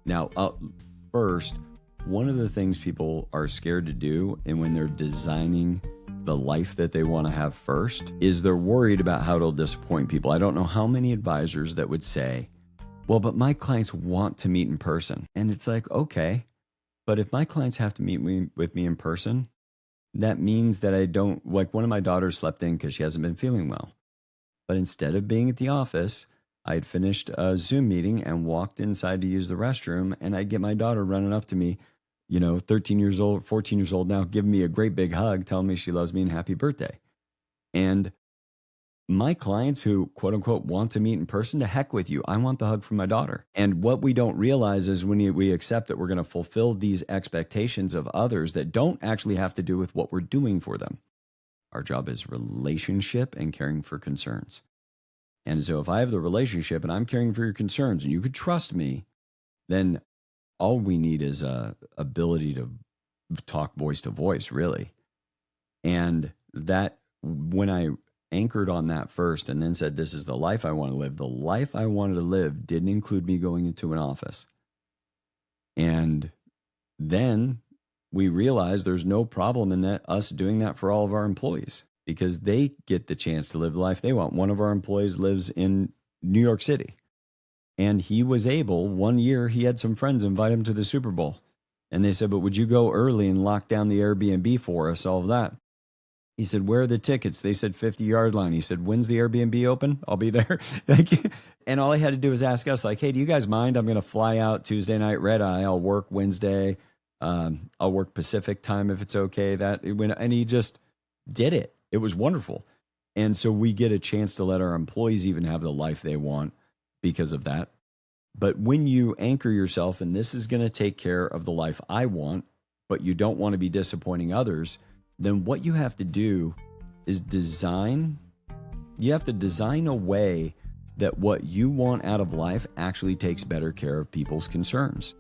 Now, first, one of the things people are scared to do, and when they're designing the life that they want to have first, is they're worried about how it'll disappoint people. I don't know how many advisors that would say, well, but my clients want to meet in person. And it's like, okay, but if my clients have to meet with me in person, that means that I don't, like one of my daughters slept in because she hasn't been feeling well. But instead of being at the office, I had finished a Zoom meeting and walked inside to use the restroom, and I'd get my daughter running up to me, 13 years old, 14 years old now, giving me a great big hug, telling me she loves me and happy birthday. And my clients who, quote unquote, want to meet in person, to heck with you. I want the hug from my daughter. And what we don't realize is when we accept that we're going to fulfill these expectations of others that don't actually have to do with what we're doing for them. Our job is relationship and caring for concerns. And so if I have the relationship and I'm caring for your concerns and you could trust me, then all we need is a ability to talk voice to voice, really. And that, when I anchored on that first and then said, this is the life I want to live, the life I wanted to live didn't include me going into an office. And then we realized there's no problem in that us doing that for all of our employees, because they get the chance to live the life they want. One of our employees lives in New York City, and he was able, one year, he had some friends invite him to the Super Bowl. And they said, but would you go early and lock down the Airbnb for us, all of that? He said, where are the tickets? They said 50-yard line. He said, when's the Airbnb open? I'll be there. And all he had to do was ask us, like, hey, do you guys mind? I'm going to fly out Tuesday night, red eye. I'll work Wednesday. I'll work Pacific time if it's okay. And he just did it. It was wonderful. And so we get a chance to let our employees even have the life they want because of that. But when you anchor yourself, and this is going to take care of the life I want, but you don't want to be disappointing others, then what you have to do is you have to design a way that what you want out of life actually takes better care of people's concerns.